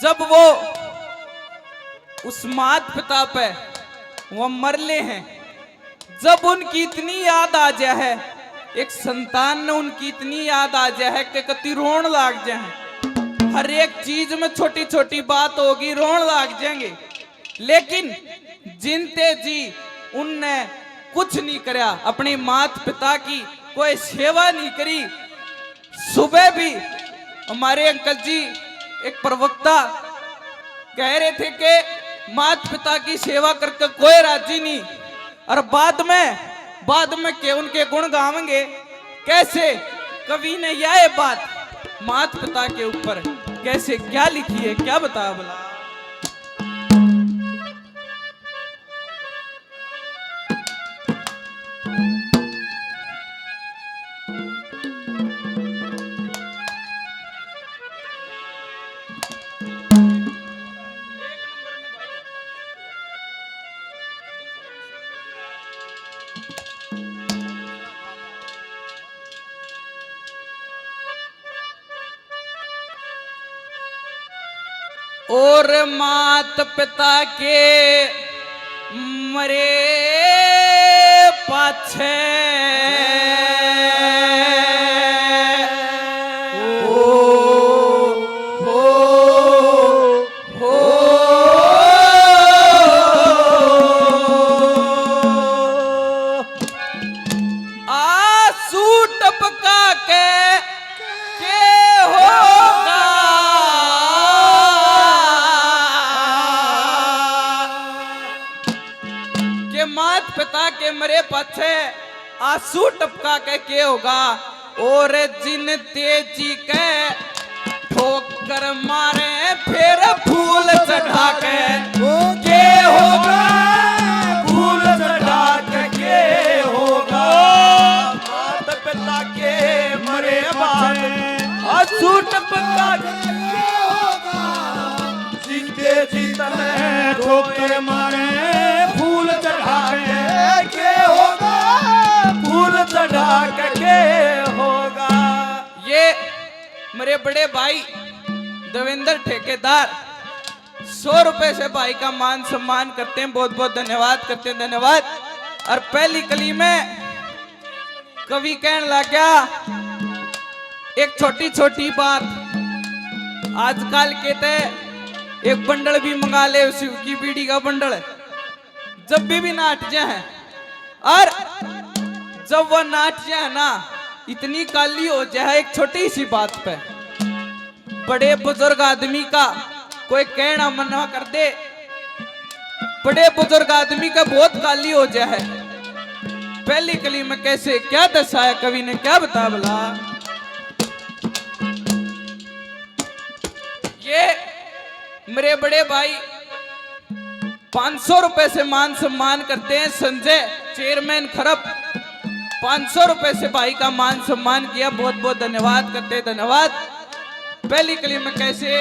जब वो उस मात पिता पे वो मरले हैं, जब उनकी इतनी याद आ जाए है, एक संतान ने उनकी इतनी याद आ जाए है कि कति रोन लाग जाए। हर एक चीज में छोटी छोटी बात होगी, रोन लाग जाएंगे। लेकिन जिनते जी उनने कुछ नहीं करया, अपनी मात पिता की कोई सेवा नहीं करी। सुबह भी हमारे अंकल जी एक प्रवक्ता कह रहे थे कि मात पिता की सेवा करके कोई राजी नहीं, और बाद में के उनके गुण गावेंगे। कैसे कवि ने यह बात मात पिता के ऊपर कैसे क्या लिखी है, क्या बता बोला। और मात पिता के मरे पाछे आंसू टपका के मात पिता के मरे पाछे आंसू टपका के होगा। और जिन तेजी के ठोकर मारे फिर फूल चढ़ा के होगा, फूल चढ़ा के होगा। मात पिता के मरे पाछे आंसू टपका के होगा। जिनते जीतने ठोकर मारे फूल चढ़ा के होगा, फूल चढ़ा के होगा। ये मेरे बड़े भाई देवेंद्र ठेकेदार 100 रुपए से भाई का मान सम्मान करते हैं, बहुत बहुत धन्यवाद करते हैं, धन्यवाद। और पहली कली में कवि कहने लग गया एक छोटी छोटी बात। आजकल कहते एक बंडल भी मंगा ले, शिव की बीड़ी का बंडल, जब भी नाट जाए, और जब वह नाट जाए ना इतनी काली हो जाए एक छोटी सी बात पे, बड़े बुजुर्ग आदमी का कोई कहना मना कर दे, बड़े बुजुर्ग आदमी का बहुत काली हो जाए। पहली कली में कैसे क्या दर्शाया कवि ने, क्या बता बोला। ये मेरे बड़े भाई 500 रुपए से मान सम्मान करते हैं, संजय चेयरमैन खरब 500 रुपए से भाई का मान सम्मान किया, बहुत बहुत धन्यवाद करते हैं, धन्यवाद। पहली कली में कैसे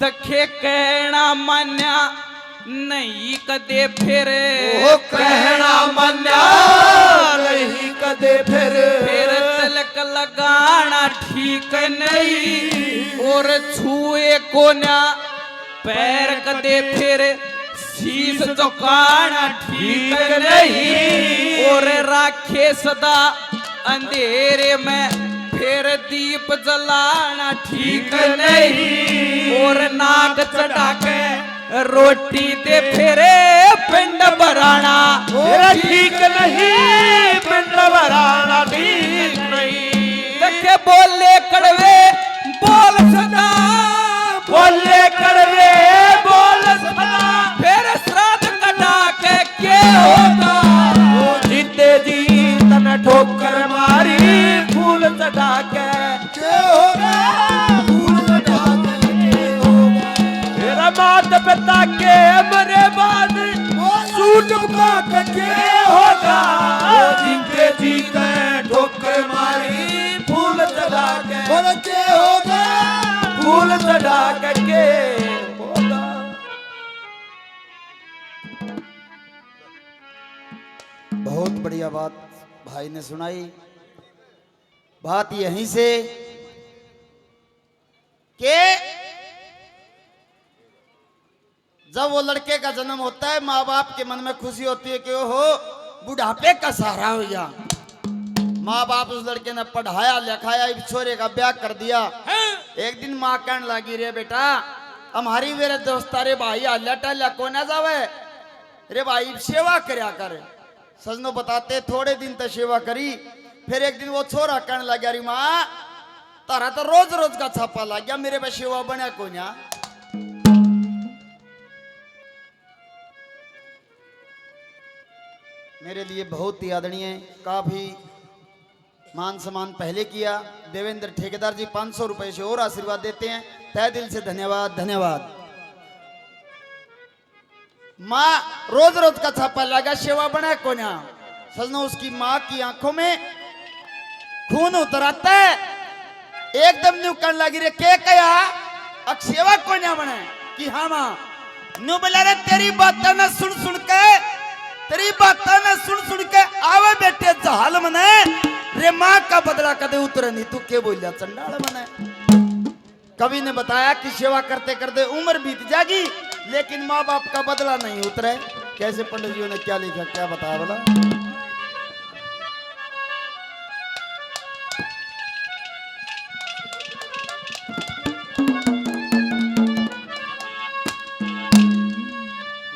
दखे कहना मान्या नहीं कदे फिर, कहना मन्या नहीं कदे फिर तिलक लगाना ठीक नहीं। और छुए कोन्या पैर कदे फिर शीश झुकाना ठीक नहीं। और राखे सदा अंधेरे में फिर दीप जलाना ठीक नहीं। और नाग चढ़ा के रोटी दे फिरे पिंड भराना ठीक नहीं, पिंड भराना ठीक नहीं। देखे बोले कड़वे बोल सदा, बोले कड़वे बोल सदा, फिर श्राद्ध कटा के होगा। जीते जी तन ठोकर मारी फूल चढ़ा के होगा, फूल चढ़ा के होगा। मेरा मात पिता के मरे बाद सूट के होगा। जीते जी तन ठोकर मारी फूल चढ़ा के होगा, फूल चढ़ा के होगा। बहुत बढ़िया बात भाई ने सुनाई। बात यहीं से कि जब वो लड़के का जन्म होता है, माँ बाप के मन में खुशी होती है कि ओहो बुढ़ापे का सहारा हो गया। माँ बाप उस लड़के ने पढ़ाया लिखाया, एक छोरे का ब्याह कर दिया। एक दिन माँ कहने लगी, रे बेटा हमारी मेरे दोस्त रे भाई हल्ला टल्ला को ना जावे रे भाई, सेवा करया कर। सजनो बताते थोड़े दिन तक सेवा करी, फिर एक दिन वो छोरा कहने लगा, अरे माँ तारा तो रोज रोज का छापा लग गया, मेरे पे सेवा बना को ना। मेरे लिए बहुत ही आदरणीय, काफी मान सम्मान पहले किया। देवेंद्र ठेकेदार जी 500 रुपए से और आशीर्वाद देते हैं, तहे दिल से धन्यवाद धन्यवाद। माँ रोज रोज का छापा लगा, सेवा बना को ना। सजना उसकी माँ की आंखों में खून उतर आता है, एकदम न्यू करने लगी, रे के कया अब सेवा को ना बने कि हाँ माँ न्यू बोला, रे तेरी बातें न सुन सुन के, तेरी बातें न सुन सुन के आवे बेटे जहाल मने, रे माँ का बदला कदे उतरे नहीं, तू के बोलिया चंडाल मने। कवि ने बताया कि सेवा करते करते उम्र बीत जाएगी लेकिन माँ बाप का बदला नहीं उतरे। कैसे पंडित जी ने क्या लिखा, क्या बताया बोला,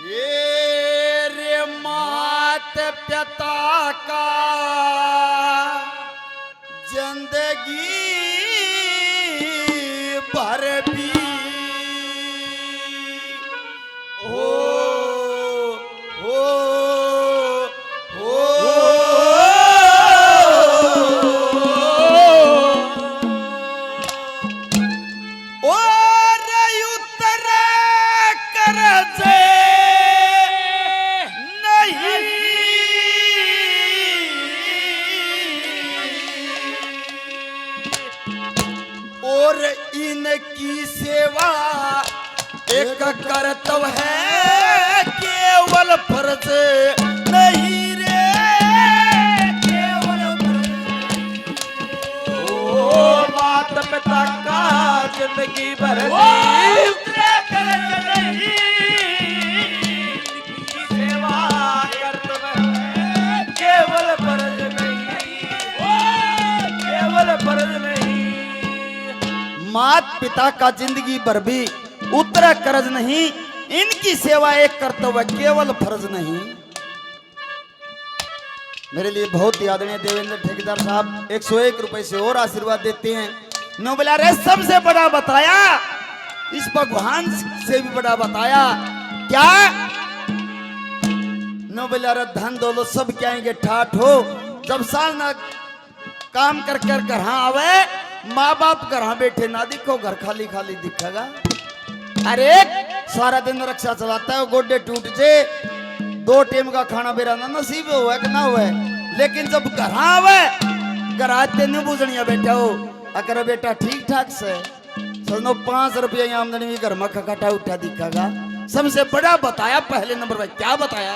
ये रे मात पिता का जिंदगी भर भी हो और इनकी सेवा एक कर्तव्य है, केवल फर्ज नहीं रे, केवल ओ माता पिता का जिंदगी भर सेवा कर्तव्य है, केवल फर्ज नहीं, केवल फर्ज नहीं। मात पिता का जिंदगी भर भी उतरा कर्ज नहीं, इनकी सेवा एक कर्तव्य केवल फर्ज नहीं। मेरे लिए बहुत ही आदरणीय देवेंद्र ठेकेदार साहब 101 रुपए से और आशीर्वाद देते हैं। नोबेला रे सबसे बड़ा बताया, इस भगवान से भी बड़ा बताया क्या, नोबेला रे धन दौलत सब क्या आएंगे ठाठ हो, जब साल ना काम कर कर घर आवे, माँ बाप घर बैठे ना दिखो, घर खाली खाली दिखेगा। अरे सारा दिन रक्षा चलाता है, गोडे टूट जे, 2 टाइम का खाना बेरा ना नसीब हुआ कि ना हुआ, लेकिन जब घर आवे, घर आते नहीं बुझनिया बेटा हो, अगर बेटा ठीक ठाक से समझो 5 रुपया आमदनी भी घर में खटा उठा दिखेगा। सबसे बड़ा बताया पहले नंबर पर, क्या बताया,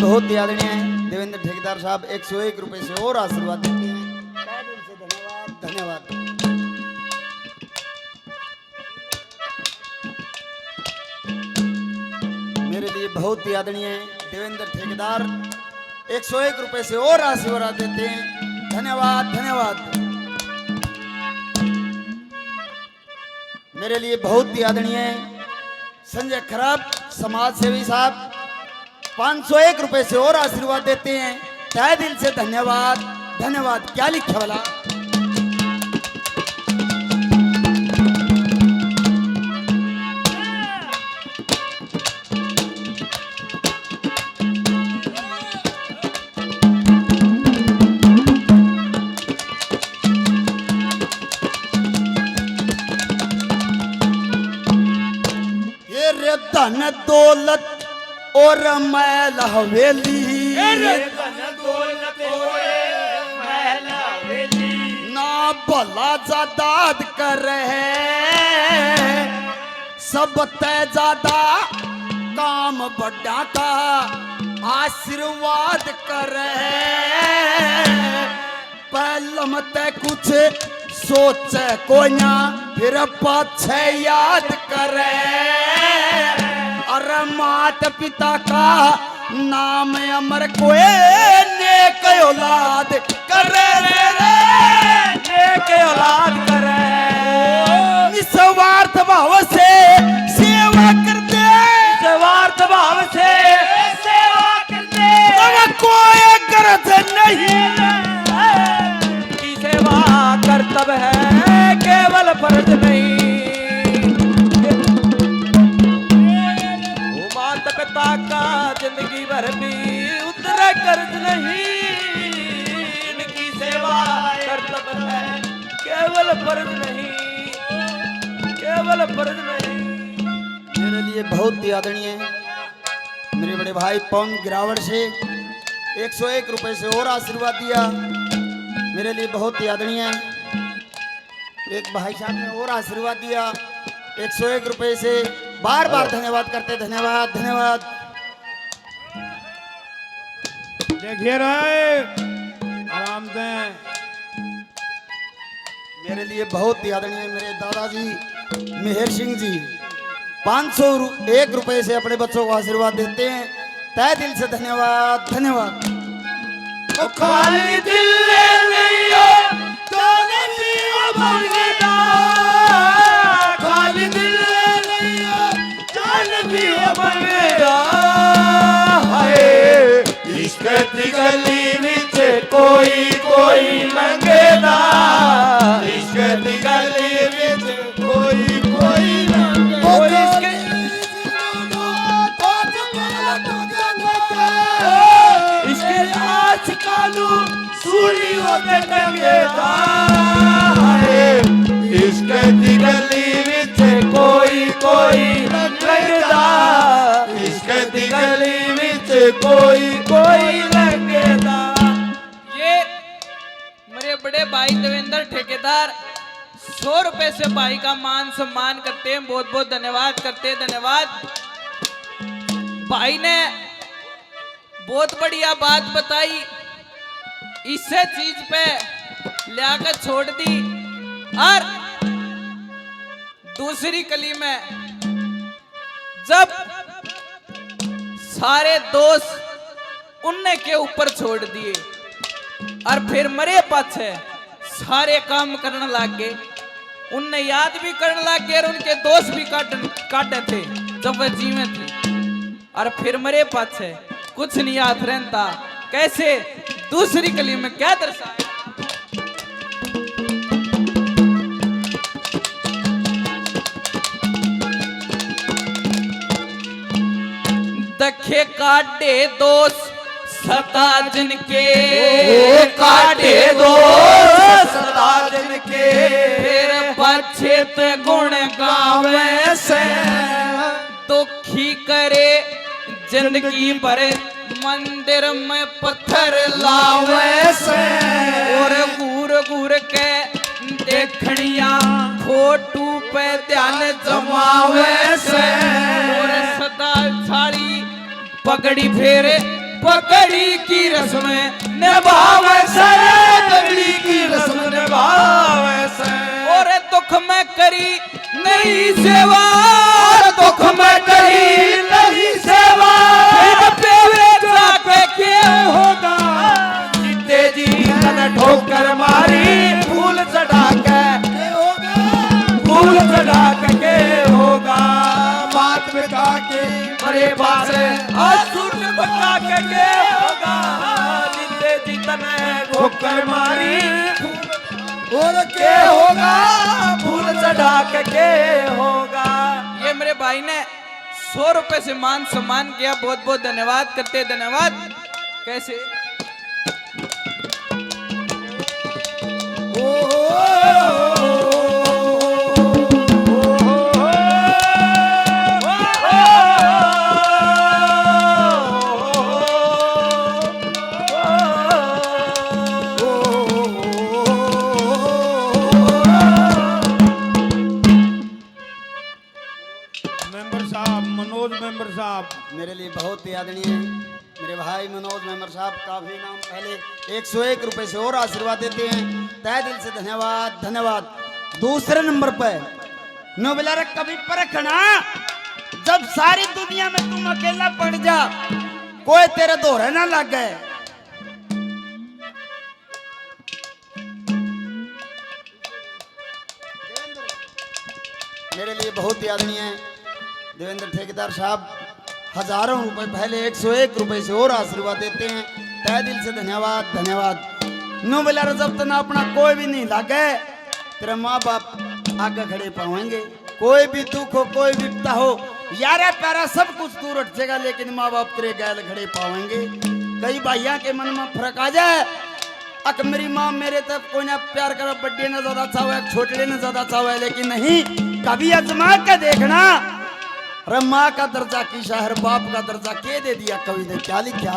बहुत ही आदरणीय है देवेंद्र ठेकेदार साहब 101 रुपए से और आशीर्वाद देते हैं, धन्यवाद धन्यवाद। मेरे लिए बहुत ही आदरणीय है देवेंद्र ठेकेदार 101 रुपए से और आशीर्वाद देते हैं, धन्यवाद धन्यवाद। मेरे लिए बहुत ही आदरणीय है संजय खराब समाज सेवी साहब 501 रुपए से और आशीर्वाद देते हैं, तहे दिल से धन्यवाद धन्यवाद। क्या लिखा वाला, धन दौलत और मैल हवेली, ना भला जादाद कर सब तय ज्यादा काम बड़ा का आशीर्वाद कर पहलम तय कुछ सोच को ना फिर पाछे याद करे। अरे मात पिता का नाम अमर कोई नेक औलाद करे रे, नेक औलाद करे। निस्वार्थ भाव से सेवा कर दे, निस्वार्थ भाव से सेवा कर दे। तब कोई गरज नहीं, की सेवा कर्तव्य है केवल फर्ज नहीं। वो माता पिता का जिंदगी भर भी उतरा कर्ज नहीं। इनकी सेवा कर्तव्य है केवल फर्ज नहीं, केवल फर्ज नहीं। मेरे लिए बहुत ही आदरणीय है मेरे बड़े भाई पवन गिरावट से 101 रुपए से और आशीर्वाद दिया, मेरे लिए बहुत ही आदरणीय है। एक भाई साहब ने और आशीर्वाद दिया 101 रुपए से, बार बार धन्यवाद करते, धन्यवाद धन्यवाद। देखिए रहे आराम से। मेरे लिए बहुत ही आदरणीय मेरे दादाजी मेहर सिंह जी 501 रुपए से अपने बच्चों को आशीर्वाद देते हैं, तहे दिल से धन्यवाद धन्यवाद। खाली दिल नहीं हो जाने पियो मंगता, खाली दिल नहीं हो जाने पियो मंगता। हाय इश्क दी गली विच कोई कोई मंगदा, इश्क दी गली विच कोई कोई मंगदा। सूली होके टंगेदा, इश्क दी गली विच कोई कोई लगदा, इश्क दी गली विच कोई कोई लगदा। ये मेरे बड़े भाई देवेंद्र ठेकेदार 100 रुपए से भाई का मान सम्मान करते हैं, बहुत बहुत धन्यवाद करते हैं, धन्यवाद। भाई ने बहुत बढ़िया बात बताई, इसे चीज पे लाकर छोड़ दी। और दूसरी कली में जब सारे दोस्त उनने के ऊपर छोड़ दिए और फिर मरे पाछे सारे काम करने लग गए, उनने याद भी करने लग गए और उनके दोस्त भी काटे थे जब वह जीवे थे, और फिर मरे पाछे कुछ नहीं याद रहता। कैसे दूसरी कली में क्या दर्शाया, दखे काटे दोस्त सता जिनके, काटे दो सदा दिन के, फिर पछेत गुण गावे से, दुखी करे जिंदगी भर मंदिर में पत्थर लावे से, और घूर घूर के देखनिया फोटू पे ध्यान जमावे से, और सदा छाड़ी पगड़ी फेरे पगड़ी की रस्म निभावे से, पगड़ी की रस्म निभावे से, और दुख में करी नहीं सेवा, दुख में करी नहीं सेवा, होगा जीते जी तन ठोकर मारी फूल चढ़ा के, फूल चढ़ा के होगा। मात पिता के मरे पास असुर बचा के होगा, जीते जी तन ठोकर मारी फूल के होगा, फूल चढ़ा के होगा। ये मेरे भाई ने 100 रुपए से मान सम्मान किया, बहुत बहुत धन्यवाद करते, धन्यवाद। कैसे साहब। मेरे लिए बहुत ही आदरणीय मेरे भाई मनोज मेमर साहब, काफी नाम पहले 101 रुपए से और आशीर्वाद देते हैं, तहे दिल से धन्यवाद धन्यवाद। दूसरे नंबर पर नोबेलर कभी परखना, जब सारी दुनिया में तुम अकेला पड़ जा, कोई तेरे दोहरे ना लग गए। मेरे लिए बहुत ही आदरणीय है देवेंद्र ठेकेदार साहब, हजारों रुपए पहले 101 रुपए से और आशीर्वाद देते हैं, तहे दिल से धन्यवाद धन्यवाद। नो बेला जब तक अपना कोई भी नहीं लागे, तेरे माँ बाप आगे खड़े पाएंगे। कोई भी दुख हो, कोई विपदा हो, यारा प्यारा सब कुछ दूर हट जाएगा, लेकिन माँ बाप तेरे गैल खड़े पाएंगे। कई भाइयों के मन में फर्क आ जाए, अक मेरी माँ मेरे तक कोई ना प्यार करे, बड्डे ने ज्यादा अच्छा हुआ, छोटे ने ज्यादा अच्छा हुआ, लेकिन नहीं, कभी अजमा के देखना, अरे माँ का दर्जा की शहर बाप का दर्जा के दे दिया कवि ने, क्या लिखा।